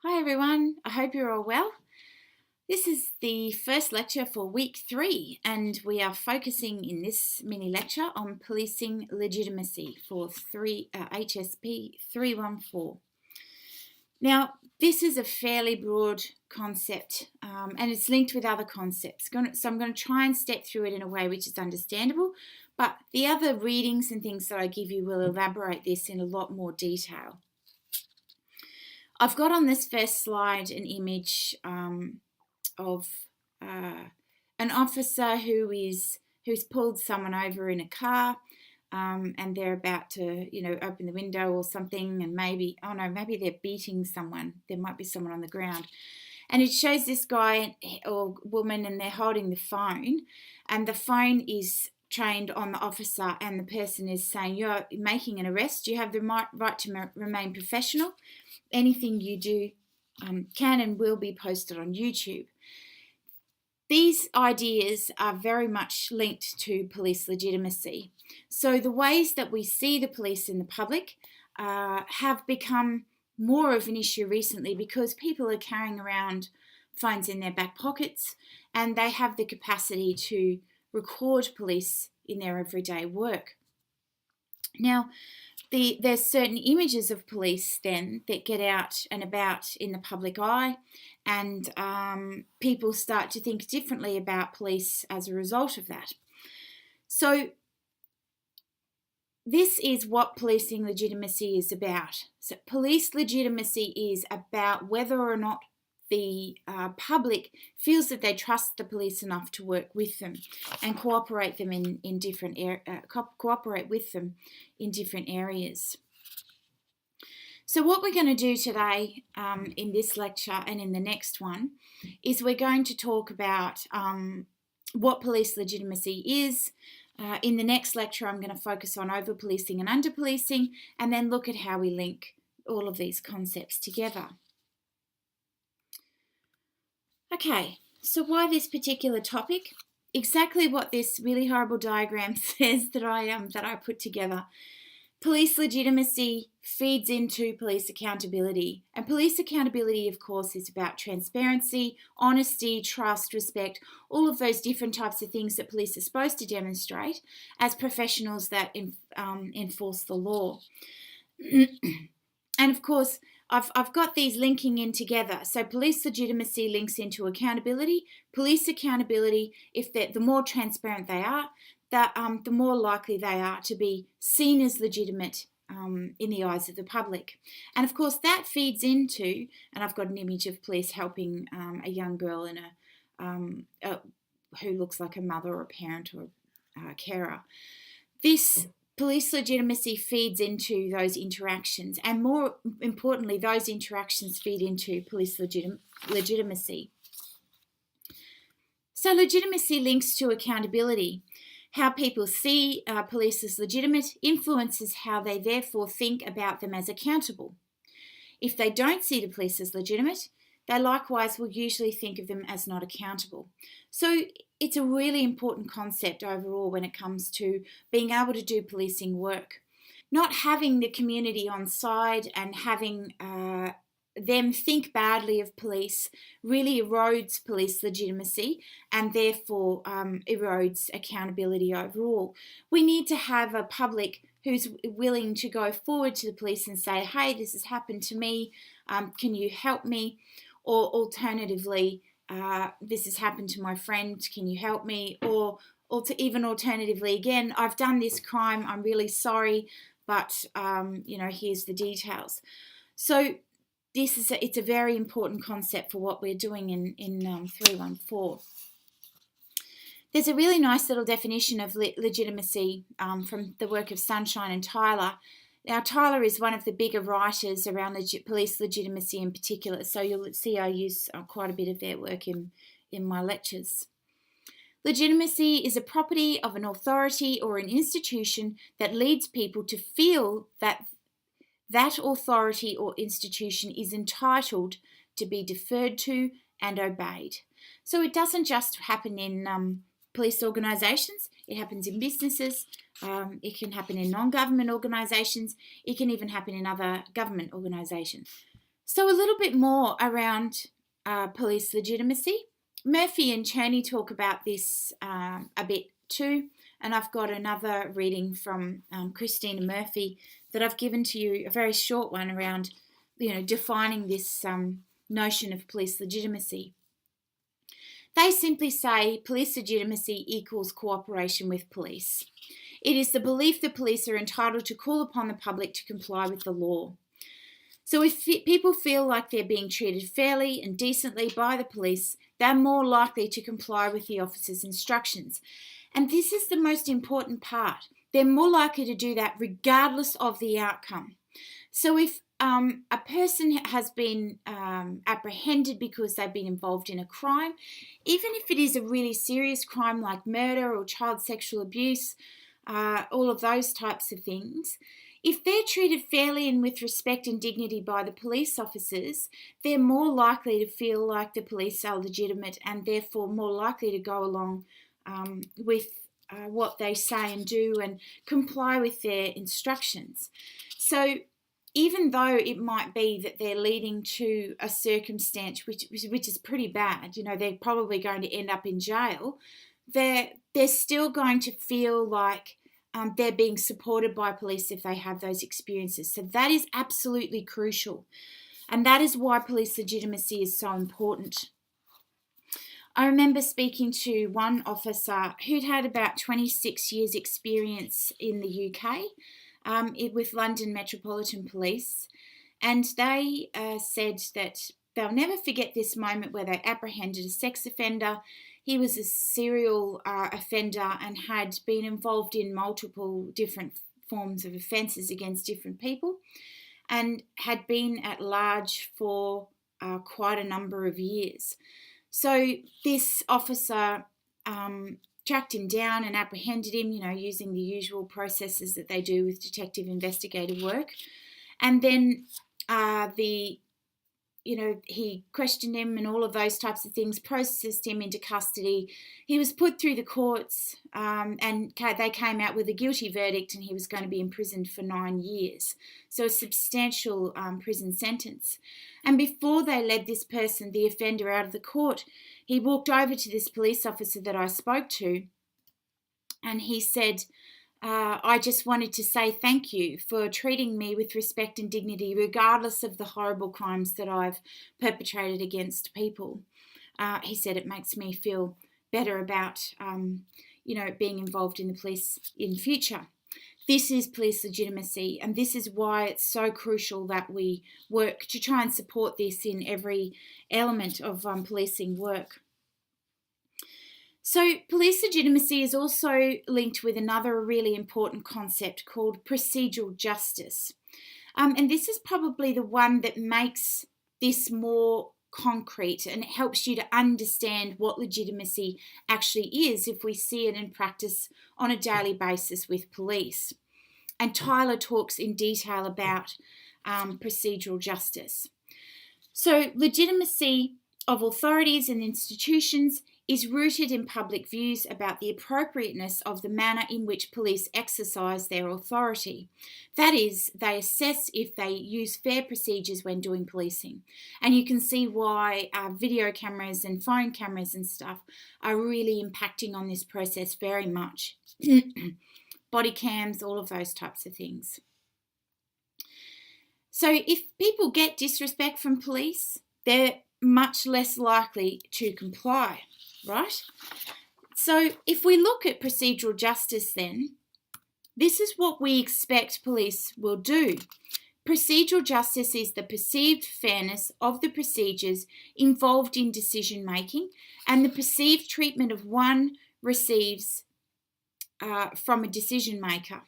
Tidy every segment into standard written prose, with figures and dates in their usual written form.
Hi everyone, I hope you're all well. This is the first lecture for week 3 and we are focusing in this mini lecture on policing legitimacy for HSP314. Now this is a fairly broad concept and it's linked with other concepts, so I'm going to try and step through it in a way which is understandable, but the other readings and things that I give you will elaborate this in a lot more detail. I've got on this first slide an image of an officer who's pulled someone over in a car, and they're about to, open the window or something, and maybe they're beating someone. There might be someone on the ground, and it shows this guy or woman, and they're holding the phone, and the phone is trained on the officer, and the person is saying, "You're making an arrest. You have the right to remain professional. Anything you do can and will be posted on YouTube." These ideas are very much linked to police legitimacy. So the ways that we see the police in the public have become more of an issue recently because people are carrying around phones in their back pockets and they have the capacity to record police in their everyday work. Now, there's certain images of police then that get out and about in the public eye, and people start to think differently about police as a result of that. So this is what policing legitimacy is about. So police legitimacy is about whether or not the public feels that they trust the police enough to work with them and cooperate with them in different areas. So what we're going to do today in this lecture and in the next one is we're going to talk about what police legitimacy is. In the next lecture, I'm going to focus on over-policing and under-policing, and then look at how we link all of these concepts together. Okay, so why this particular topic? Exactly what this really horrible diagram says that I put together. Police legitimacy feeds into police accountability. And police accountability, of course, is about transparency, honesty, trust, respect, all of those different types of things that police are supposed to demonstrate as professionals that enforce the law. And of course, I've got these linking in together. So police legitimacy links into accountability. Police accountability, if the more transparent they are, the more likely they are to be seen as legitimate in the eyes of the public. And of course, that feeds into, and I've got an image of police helping a young girl who looks like a mother or a parent or a carer. This police legitimacy feeds into those interactions, and more importantly, those interactions feed into police legitimacy. So legitimacy links to accountability. How people see police as legitimate influences how they therefore think about them as accountable. If they don't see the police as legitimate, they likewise will usually think of them as not accountable. So it's a really important concept overall when it comes to being able to do policing work. Not having the community on side and having them think badly of police really erodes police legitimacy and therefore erodes accountability overall. We need to have a public who's willing to go forward to the police and say, "Hey, this has happened to me, can you help me?" Or alternatively, "This has happened to my friend, can you help me?" Or even alternatively, again, "I've done this crime, I'm really sorry, but here's the details." So it's a very important concept for what we're doing in 314. There's a really nice little definition of legitimacy from the work of Sunshine and Tyler. Now, Tyler is one of the bigger writers around police legitimacy in particular, so you'll see I use quite a bit of their work in my lectures. Legitimacy is a property of an authority or an institution that leads people to feel that that authority or institution is entitled to be deferred to and obeyed. So it doesn't just happen in police organisations, it happens in businesses, it can happen in non-government organisations, it can even happen in other government organisations. So a little bit more around police legitimacy. Murphy and Cheney talk about this a bit too, and I've got another reading from Christina Murphy that I've given to you, a very short one around, defining this notion of police legitimacy. They simply say police legitimacy equals cooperation with police. It is the belief that police are entitled to call upon the public to comply with the law. So if people feel like they're being treated fairly and decently by the police, they're more likely to comply with the officer's instructions. And this is the most important part. They're more likely to do that regardless of the outcome. So if a person has been apprehended because they've been involved in a crime, even if it is a really serious crime like murder or child sexual abuse, all of those types of things, if they're treated fairly and with respect and dignity by the police officers, they're more likely to feel like the police are legitimate and therefore more likely to go along with what they say and do and comply with their instructions. So even though it might be that they're leading to a circumstance which is pretty bad, they're probably going to end up in jail, they're still going to feel like they're being supported by police if they have those experiences. So that is absolutely crucial. And that is why police legitimacy is so important. I remember speaking to one officer who'd had about 26 years experience in the UK with London Metropolitan Police. And they said that they'll never forget this moment where they apprehended a sex offender. He was a serial offender and had been involved in multiple different forms of offences against different people and had been at large for quite a number of years. So this officer tracked him down and apprehended him, using the usual processes that they do with detective investigative work. And then he questioned him and all of those types of things, processed him into custody. He was put through the courts and they came out with a guilty verdict and he was going to be imprisoned for 9 years. So a substantial prison sentence. And before they led this person, the offender, out of the court, he walked over to this police officer that I spoke to and he said, I just wanted to say thank you for treating me with respect and dignity, regardless of the horrible crimes that I've perpetrated against people. He said it makes me feel better about, being involved in the police in future. This is police legitimacy, and this is why it's so crucial that we work to try and support this in every element of policing work. So police legitimacy is also linked with another really important concept called procedural justice. And this is probably the one that makes this more concrete and it helps you to understand what legitimacy actually is if we see it in practice on a daily basis with police. And Tyler talks in detail about procedural justice. So legitimacy of authorities and institutions is rooted in public views about the appropriateness of the manner in which police exercise their authority. That is, they assess if they use fair procedures when doing policing. And you can see why video cameras and phone cameras and stuff are really impacting on this process very much. Body cams, all of those types of things. So if people get disrespect from police, they're much less likely to comply. Right? So if we look at procedural justice then, this is what we expect police will do. Procedural justice is the perceived fairness of the procedures involved in decision making and the perceived treatment of one receives from a decision maker.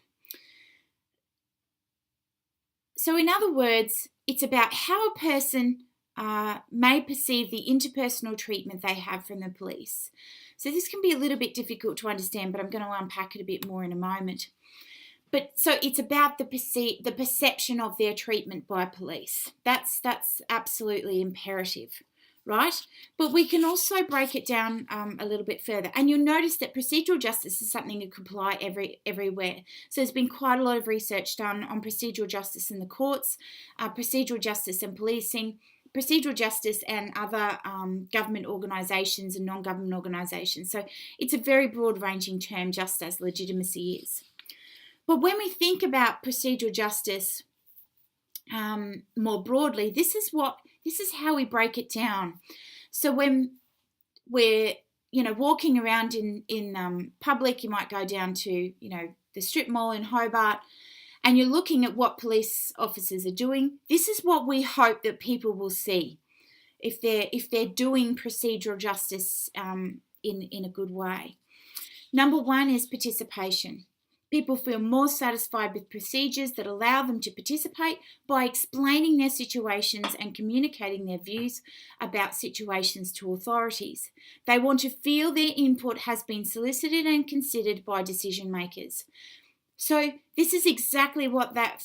So in other words, it's about how a person may perceive the interpersonal treatment they have from the police. So this can be a little bit difficult to understand, but I'm going to unpack it a bit more in a moment. But so it's about the perception of their treatment by police. That's absolutely imperative, right? But we can also break it down a little bit further. And you'll notice that procedural justice is something that can apply everywhere. So there's been quite a lot of research done on procedural justice in the courts, procedural justice and policing, procedural justice and other government organisations and non-government organisations. So it's a very broad-ranging term, just as legitimacy is. But when we think about procedural justice more broadly, this is how we break it down. So when we're walking around in public, you might go down to the strip mall in Hobart, and you're looking at what police officers are doing. This is what we hope that people will see if they're doing procedural justice in a good way. Number one is participation. People feel more satisfied with procedures that allow them to participate by explaining their situations and communicating their views about situations to authorities. They want to feel their input has been solicited and considered by decision makers. So this is exactly what that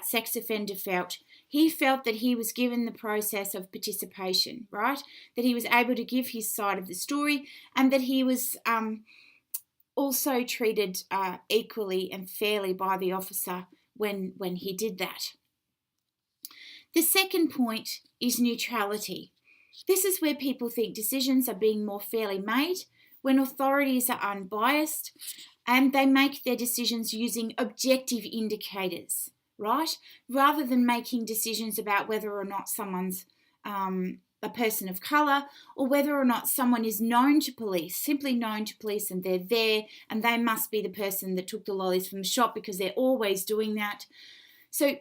sex offender felt. He felt that he was given the process of participation, right? That he was able to give his side of the story, and that he was also treated equally and fairly by the officer when he did that. The second point is neutrality. This is where people think decisions are being more fairly made when authorities are unbiased and they make their decisions using objective indicators, right? Rather than making decisions about whether or not someone's a person of colour, or whether or not someone is known to police, simply known to police, and they're there and they must be the person that took the lollies from the shop because they're always doing that. So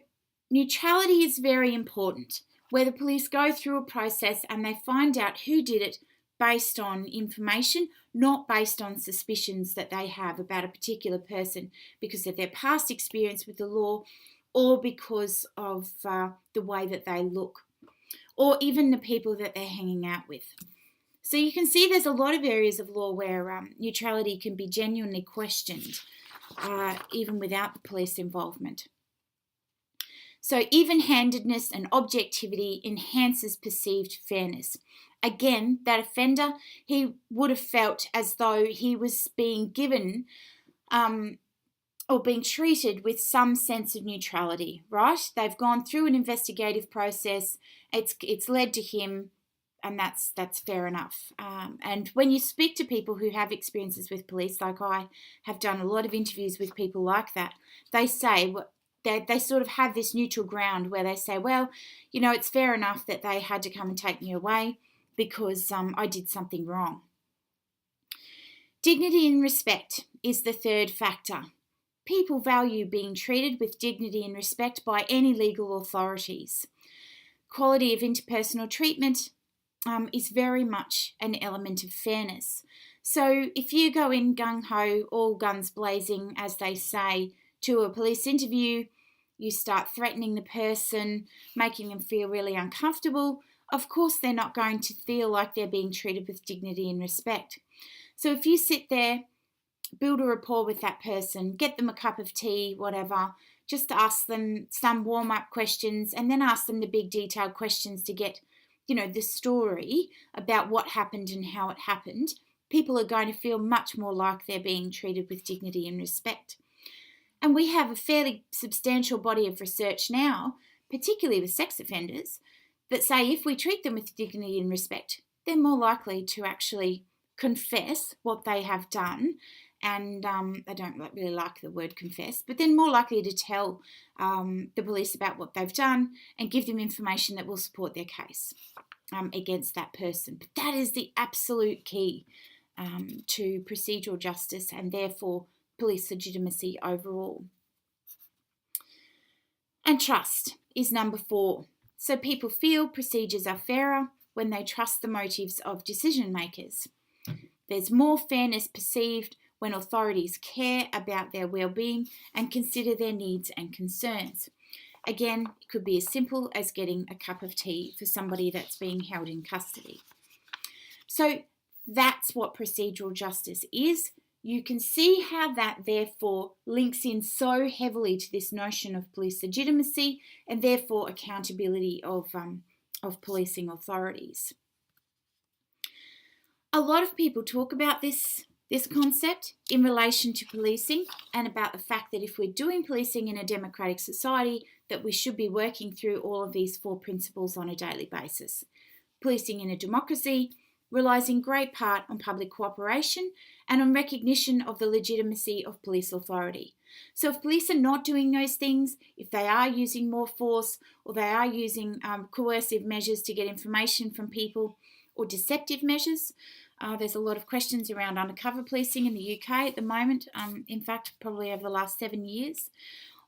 neutrality is very important, where the police go through a process and they find out who did it based on information, not based on suspicions that they have about a particular person because of their past experience with the law or because of the way that they look, or even the people that they're hanging out with. So you can see there's a lot of areas of law where neutrality can be genuinely questioned, even without the police involvement. So even-handedness and objectivity enhances perceived fairness. Again, that offender, he would have felt as though he was being given or being treated with some sense of neutrality, right? They've gone through an investigative process. It's led to him, and that's fair enough. And when you speak to people who have experiences with police, like I have done a lot of interviews with people like that, they say they sort of have this neutral ground where they say, well, it's fair enough that they had to come and take me away because I did something wrong. Dignity and respect is the third factor. People value being treated with dignity and respect by any legal authorities. Quality of interpersonal treatment is very much an element of fairness. So if you go in gung-ho, all guns blazing, as they say, to a police interview, you start threatening the person, making them feel really uncomfortable, of course they're not going to feel like they're being treated with dignity and respect. So if you sit there, build a rapport with that person, get them a cup of tea, whatever, just ask them some warm-up questions and then ask them the big detailed questions to get, the story about what happened and how it happened, people are going to feel much more like they're being treated with dignity and respect. And we have a fairly substantial body of research now, particularly with sex offenders, that say if we treat them with dignity and respect, they're more likely to actually confess what they have done. And I don't really like the word confess, but they're more likely to tell the police about what they've done and give them information that will support their case against that person. But that is the absolute key to procedural justice and therefore police legitimacy overall. And trust is number 4. So people feel procedures are fairer when they trust the motives of decision makers. There's more fairness perceived when authorities care about their well-being and consider their needs and concerns. Again, it could be as simple as getting a cup of tea for somebody that's being held in custody. So that's what procedural justice is. You can see how that therefore links in so heavily to this notion of police legitimacy and therefore accountability of of policing authorities. A lot of people talk about this concept in relation to policing and about the fact that if we're doing policing in a democratic society, that we should be working through all of these 4 principles on a daily basis. Policing in a democracy relies in great part on public cooperation and on recognition of the legitimacy of police authority. So if police are not doing those things, if they are using more force or they are using coercive measures to get information from people or deceptive measures, there's a lot of questions around undercover policing in the UK at the moment, in fact, probably over the last 7 years.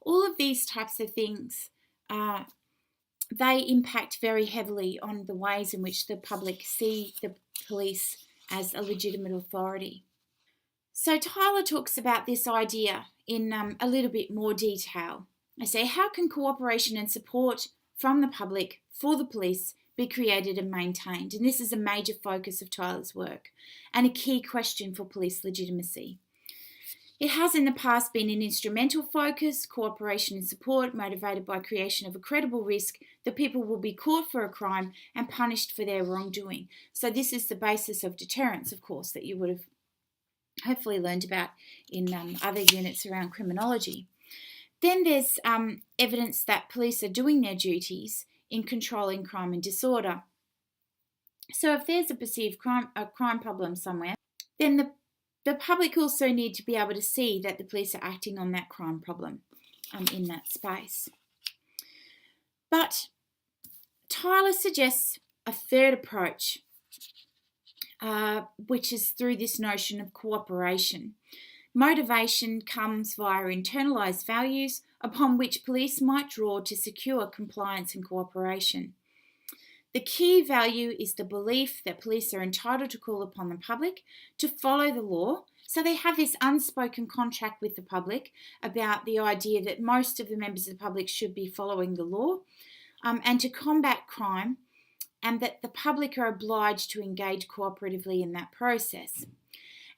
All of these types of things, they impact very heavily on the ways in which the public see the police as a legitimate authority. So Tyler talks about this idea in a little bit more detail. I say, how can cooperation and support from the public for the police be created and maintained? And this is a major focus of Tyler's work and a key question for police legitimacy. It has in the past been an instrumental focus, cooperation and support motivated by creation of a credible risk that people will be caught for a crime and punished for their wrongdoing. So this is the basis of deterrence, of course, that you would have hopefully learned about in other units around criminology. Then there's evidence that police are doing their duties in controlling crime and disorder. So if there's a perceived crime problem somewhere, then the public also need to be able to see that the police are acting on that crime problem in that space. But Tyler suggests a third approach, which is through this notion of cooperation. Motivation comes via internalised values upon which police might draw to secure compliance and cooperation. The key value is the belief that police are entitled to call upon the public to follow the law. So they have this unspoken contract with the public about the idea that most of the members of the public should be following the law and to combat crime, and that the public are obliged to engage cooperatively in that process.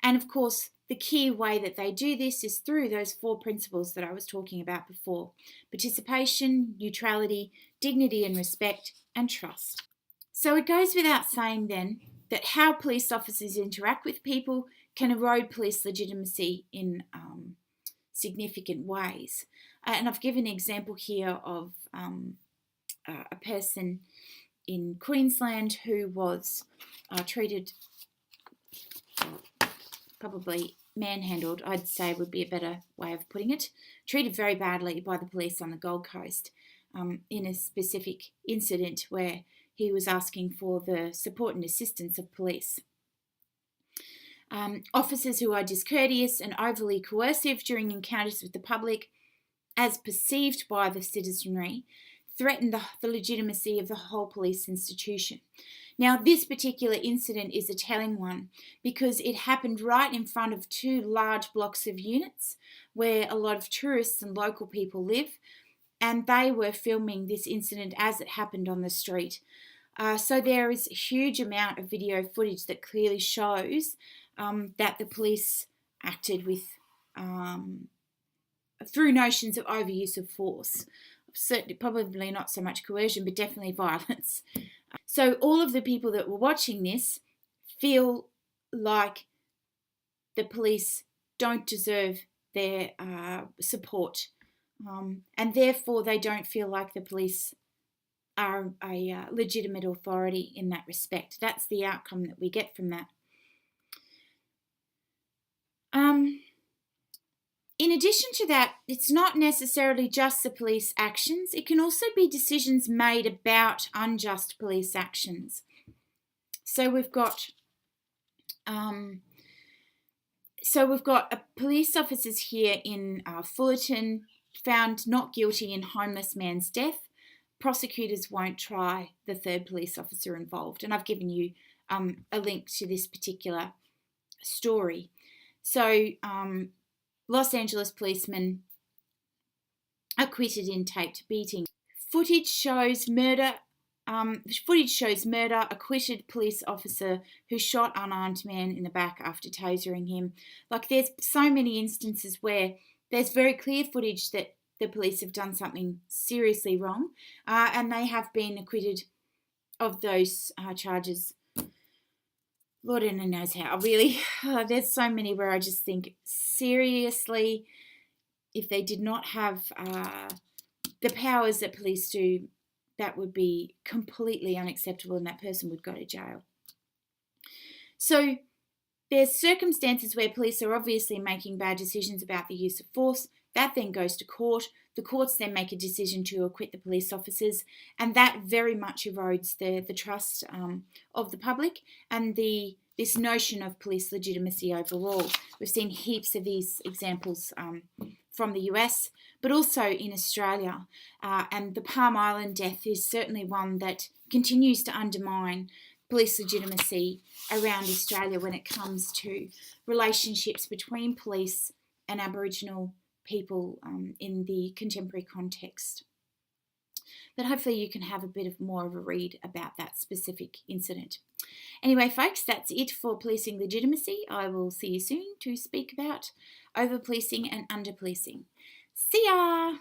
And of course, the key way that they do this is through those 4 principles that I was talking about before: participation, neutrality, dignity and respect, and trust. So it goes without saying then that how police officers interact with people can erode police legitimacy in significant ways. And I've given an example here of a person in Queensland who was treated, probably manhandled, I'd say would be a better way of putting it, treated very badly by the police on the Gold Coast in a specific incident where he was asking for the support and assistance of police. Officers who are discourteous and overly coercive during encounters with the public, as perceived by the citizenry, threaten the legitimacy of the whole police institution. Now, this particular incident is a telling one because it happened right in front of 2 large blocks of units where a lot of tourists and local people live, and they were filming this incident as it happened on the street. So there is a huge amount of video footage that clearly shows that the police acted with through notions of overuse of force. Certainly, probably not so much coercion, but definitely violence. So all of the people that were watching this feel like the police don't deserve their support, and therefore they don't feel like the police are a legitimate authority in that respect. That's the outcome that we get from that. In addition to that, it's not necessarily just the police actions. It can also be decisions made about unjust police actions. So we've got police officers here in Fullerton found not guilty in homeless man's death. Prosecutors won't try the 3rd police officer involved, and I've given you a link to this particular story. So Los Angeles policeman acquitted in taped beating. Footage shows murder, acquitted police officer who shot unarmed man in the back after tasering him. Like, there's so many instances where there's very clear footage that the police have done something seriously wrong, and they have been acquitted of those charges. Lord only knows how, really. There's so many where I just think, seriously, if they did not have the powers that police do, that would be completely unacceptable and that person would go to jail. So there's circumstances where police are obviously making bad decisions about the use of force. That then goes to court. The courts then make a decision to acquit the police officers, and that very much erodes the trust of the public and this notion of police legitimacy overall. We've seen heaps of these examples from the US, but also in Australia. And the Palm Island death is certainly one that continues to undermine police legitimacy around Australia when it comes to relationships between police and Aboriginal people in the contemporary context. But hopefully you can have a bit more of a read about that specific incident. Anyway, folks, that's it for policing legitimacy. I will see you soon to speak about over-policing and under-policing. See ya!